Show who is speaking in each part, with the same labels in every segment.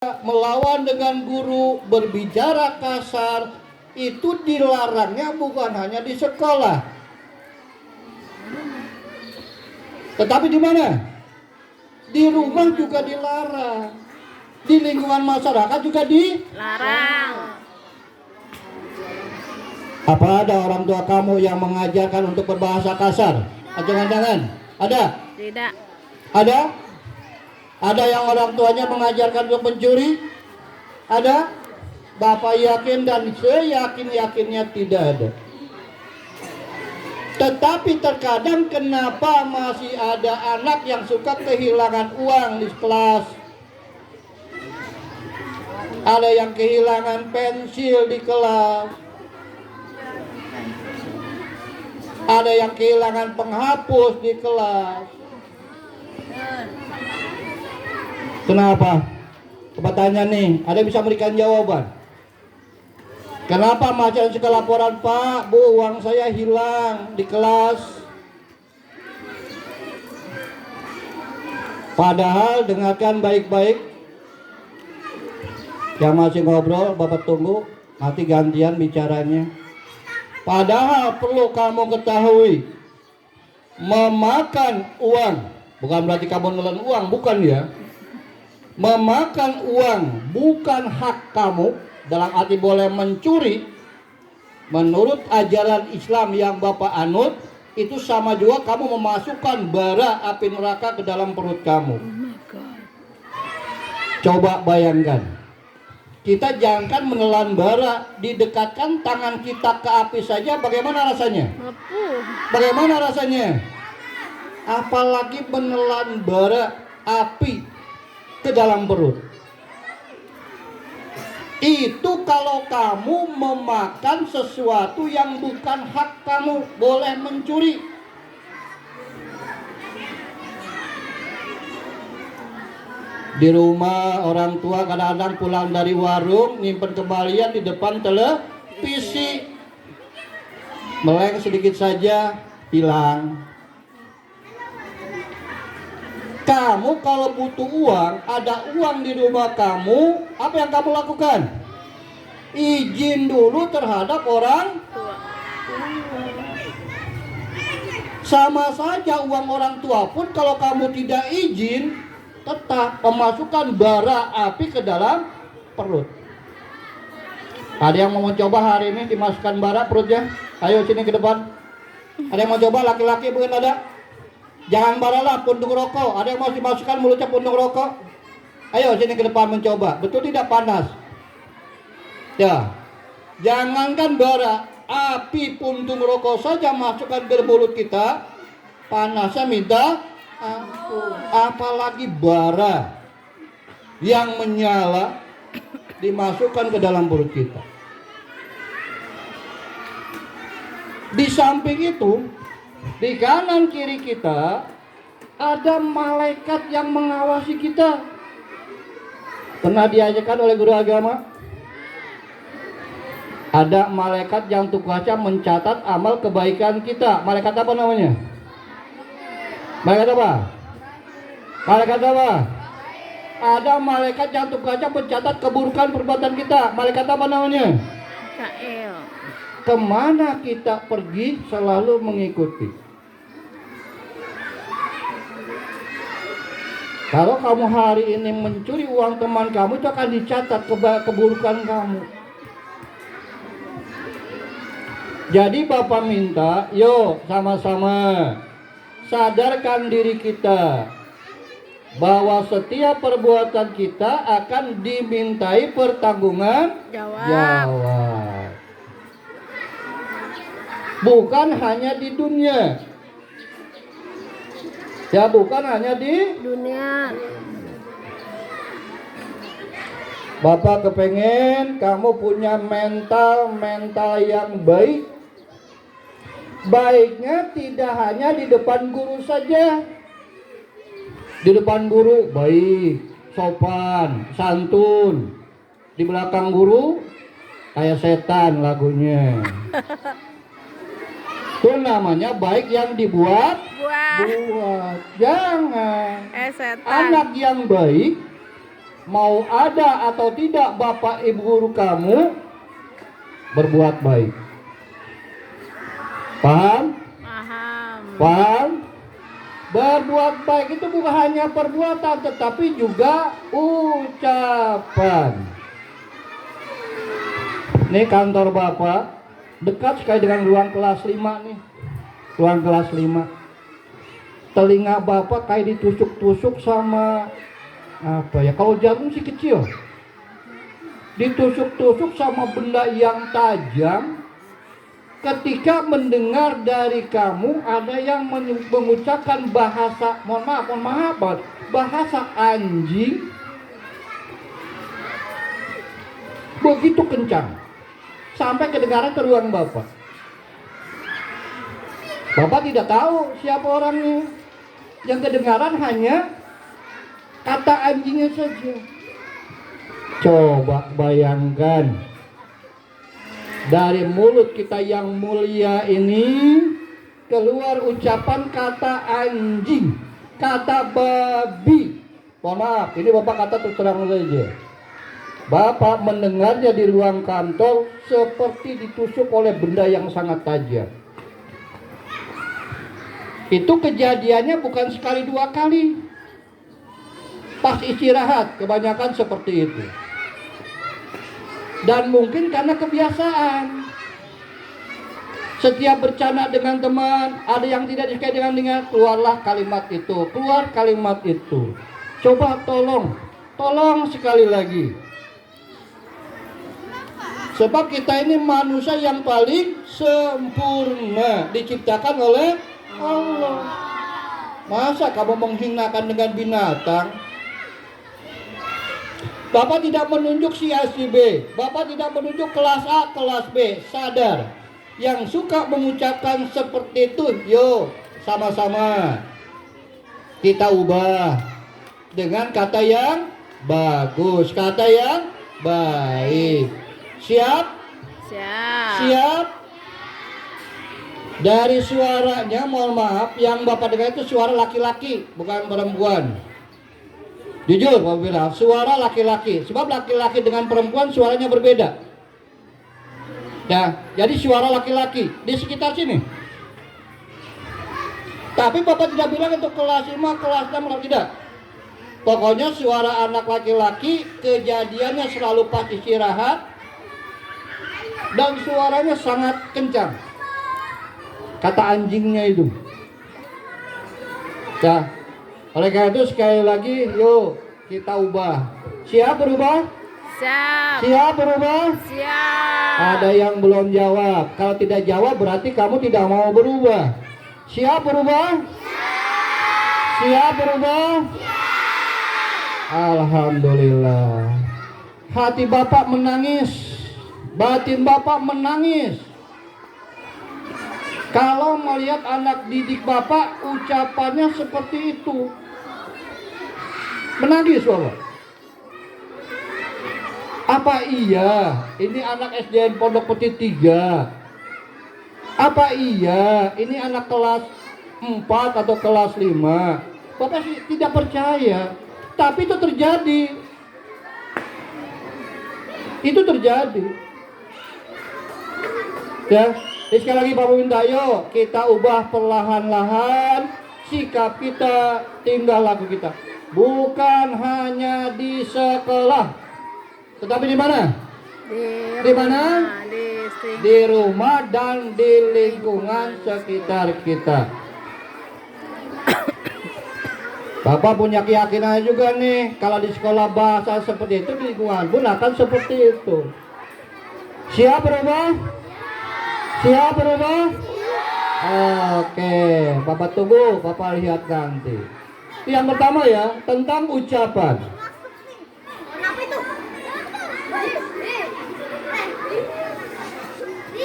Speaker 1: melawan dengan guru, berbicara kasar, itu dilarangnya bukan hanya di sekolah, tetapi di mana? Di rumah juga dilarang, di lingkungan masyarakat juga dilarang. Apa ada orang tua kamu yang mengajarkan untuk berbahasa kasar? Jangan-jangan ada?
Speaker 2: Tidak.
Speaker 1: Ada? Ada yang orang tuanya mengajarkan untuk mencuri? Ada? Bapak yakin dan seyakin-yakinnya tidak ada. Tetapi terkadang kenapa masih ada anak yang suka kehilangan uang di kelas? Ada yang kehilangan pensil di kelas. Ada yang kehilangan penghapus di kelas. Kenapa? Pertanyaan nih, ada yang bisa memberikan jawaban? Kenapa mahasiswa suka laporan, Pak, Bu, uang saya hilang di kelas? Padahal dengarkan baik-baik. Yang masih ngobrol, Bapak tunggu, nanti gantian bicaranya. Padahal perlu kamu ketahui, memakan uang, bukan berarti kamu nelan uang, bukan ya. Memakan uang bukan hak kamu, dalam arti boleh mencuri. Menurut ajaran Islam yang Bapak anut, itu sama juga kamu memasukkan bara api neraka ke dalam perut kamu. Coba bayangkan, kita jangankan menelan bara, didekatkan tangan kita ke api saja, bagaimana rasanya? Bagaimana rasanya? Apalagi menelan bara api ke dalam perut. Itu kalau kamu memakan sesuatu yang bukan hak kamu, boleh mencuri. Di rumah orang tua kadang-kadang pulang dari warung, nyimpen kembalian di depan televisi, meleng sedikit saja hilang. Kamu kalau butuh uang, ada uang di rumah kamu, apa yang kamu lakukan? Izin dulu terhadap orang tua. Sama saja uang orang tua pun kalau kamu tidak izin, tetap memasukkan bara api ke dalam perut. Ada yang mau coba hari ini dimasukkan bara perutnya? Ayo sini ke depan. Ada yang mau coba? Laki-laki bukan ada? Jangan baralah puntung rokok. Ada yang mau dimasukkan mulutnya puntung rokok? Ayo sini ke depan mencoba. Betul tidak panas? Ya. Jangankan bara, api puntung rokok saja masukkan ke mulut kita, panasnya minta ampun. Apalagi bara yang menyala dimasukkan ke dalam perut kita. Di samping itu, di kanan kiri kita ada malaikat yang mengawasi kita. Pernah diajarkan oleh guru agama? Ada malaikat yang tugasnya mencatat amal kebaikan kita. Malaikat apa namanya? Malaikat apa? Malaikat apa? Ada malaikat yang tugasnya mencatat keburukan perbuatan kita. Malaikat apa namanya?
Speaker 2: Mikael.
Speaker 1: Kemana kita pergi selalu mengikuti. Kalau kamu hari ini mencuri uang teman kamu, itu akan dicatat keburukan kamu. Jadi Bapak minta, yuk sama-sama sadarkan diri kita bahwa setiap perbuatan kita akan dimintai pertanggungjawaban. Bukan hanya di dunia. Ya, bukan hanya di
Speaker 2: dunia.
Speaker 1: Bapak kepengen kamu punya mental yang baik. Baiknya tidak hanya di depan guru saja. Di depan guru baik, sopan, santun. Di belakang guru kayak setan lagunya. Itu namanya baik yang dibuat. Jangan.
Speaker 2: Setan.
Speaker 1: Anak yang baik mau ada atau tidak bapak ibu guru kamu, berbuat baik. Paham?
Speaker 2: Paham.
Speaker 1: Paham? Berbuat baik itu bukan hanya perbuatan, tetapi juga ucapan. Nih kantor bapak dekat sekali dengan ruang kelas 5 nih. Ruang kelas 5. Telinga bapak kayak ditusuk-tusuk sama apa ya? Kalau jarum sih kecil. Ditusuk-tusuk sama benda yang tajam. Ketika mendengar dari kamu ada yang mengucapkan bahasa, mohon maaf, bahasa anjing begitu kencang sampai kedengaran ke ruang bapak. Bapak tidak tahu siapa orangnya. Yang kedengaran hanya kata anjingnya saja. Coba bayangkan, dari mulut kita yang mulia ini keluar ucapan kata anjing, kata babi. Mohon maaf, ini bapak kata terus terang saja. Bapak mendengarnya di ruang kantor seperti ditusuk oleh benda yang sangat tajam. Itu kejadiannya bukan sekali dua kali. Pas istirahat kebanyakan seperti itu. Dan mungkin karena kebiasaan. Setiap bercanda dengan teman, ada yang tidak disukai dengan keluarlah kalimat itu, keluar kalimat itu. Coba tolong sekali lagi. Sebab kita ini manusia yang paling sempurna, diciptakan oleh Allah. Masa kamu menghinakan dengan binatang? Bapak tidak menunjuk si A si B, Bapak tidak menunjuk kelas A, kelas B. Sadar, yang suka mengucapkan seperti itu, yuk sama-sama kita ubah dengan kata yang bagus, kata yang baik. Siap?
Speaker 2: Siap.
Speaker 1: Siap? Dari suaranya, mohon maaf, yang Bapak dengar itu suara laki-laki, bukan perempuan. Jujur Bapak bilang, suara laki-laki. Sebab laki-laki dengan perempuan suaranya berbeda. Ya, jadi suara laki-laki di sekitar sini. Tapi Bapak tidak bilang itu kelas 5, kelas 6, tidak. Pokoknya suara anak laki-laki kejadiannya selalu pas istirahat dan suaranya sangat kencang. Kata anjingnya itu. Ya, oleh karena itu sekali lagi, yuk kita ubah. Siap berubah?
Speaker 2: Siap.
Speaker 1: Siap berubah?
Speaker 2: Siap.
Speaker 1: Ada yang belum jawab. Kalau tidak jawab berarti kamu tidak mau berubah. Siap berubah? Siap berubah? Alhamdulillah. Hati Bapak menangis, batin Bapak menangis. Kalau melihat anak didik Bapak ucapannya seperti itu, menangis Bapak. Apa iya ini anak SDN Pondok Peti 3? Apa iya ini anak kelas 4 atau kelas 5? Bapak sih tidak percaya, tapi itu terjadi. Itu terjadi. Ya. Jadi sekali lagi Bapak minta, yuk kita ubah perlahan-lahan sikap kita, tingkah laku kita. Bukan hanya di sekolah, tetapi di mana? Di mana? Di rumah dan di lingkungan sekitar kita. Bapak punya keyakinan juga nih, kalau di sekolah bahasa seperti itu, di lingkungan pun akan seperti itu. Siap berubah? Siap berubah? Oke, Bapak tunggu, Bapak lihat nanti. Yang pertama ya, tentang ucapan.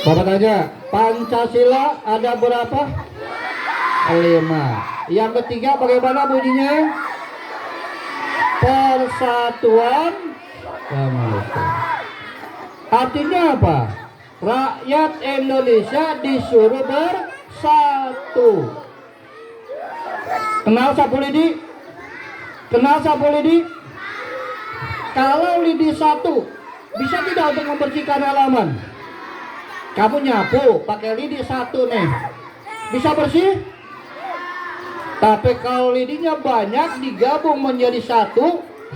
Speaker 1: Bapak tanya, Pancasila ada berapa? 5. Yang ketiga bagaimana bunyinya? Persatuan kemanusiaan. Artinya apa? Rakyat Indonesia disuruh bersatu. Kenal Sapu Lidi? Kenal Sapu Lidi? Kalau lidi 1 bisa tidak untuk membersihkan halaman? Kamu nyapu pakai lidi 1 nih, bisa bersih? Tapi kalau lidinya banyak digabung menjadi 1,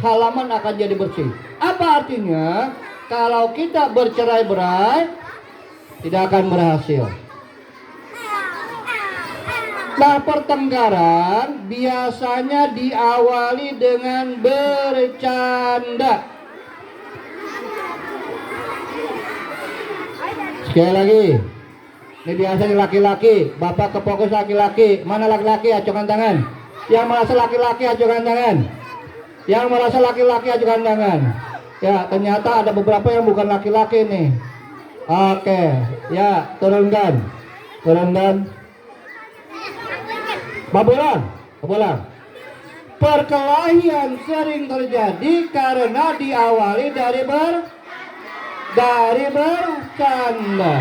Speaker 1: halaman akan jadi bersih. Apa artinya? Kalau kita bercerai-berai tidak akan berhasil. Nah, pertengkaran biasanya diawali dengan bercanda. Sekali lagi, ini biasanya laki-laki. Bapak ke fokus laki-laki. Mana laki-laki? Acungkan tangan. Yang merasa laki-laki acungkan tangan. Yang merasa laki-laki acungkan tangan. Ya, ternyata ada beberapa yang bukan laki-laki nih. Oke, ya turunkan. Babulan. Perkelahian sering terjadi karena diawali dari bercanda.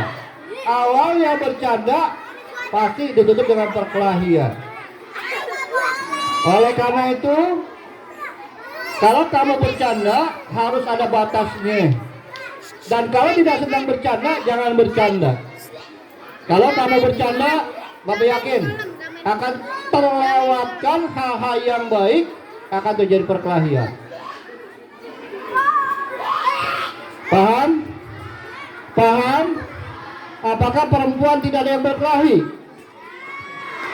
Speaker 1: Awalnya bercanda pasti ditutup dengan perkelahian. Oleh karena itu, kalau kamu bercanda harus ada batasnya. Dan kalau tidak sedang bercanda, jangan bercanda. Kalau kamu bercanda, Bapak yakin akan terlewatkan hal-hal yang baik, akan terjadi perkelahian. Paham? Apakah perempuan tidak ada yang berkelahi?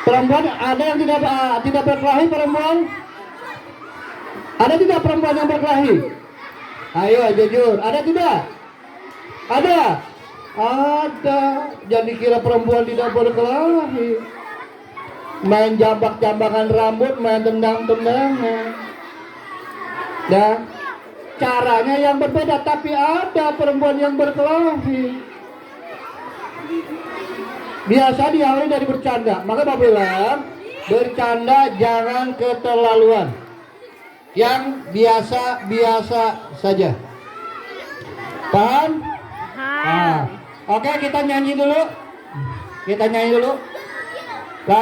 Speaker 1: Perempuan ada yang tidak berkelahi perempuan? Ada tidak perempuan yang berkelahi? Ayo jujur, ada tidak? Ada. Jadi kira perempuan tidak berkelahi. Main jambak-jambakan rambut, main tendang-tendangan. Dan caranya yang berbeda, tapi ada perempuan yang berkelahi. Biasa diawali dari bercanda. Maka Bapak bilang, bercanda jangan keterlaluan. Yang biasa-biasa saja. Paham?
Speaker 2: Paham.
Speaker 1: Oke, kita nyanyi dulu.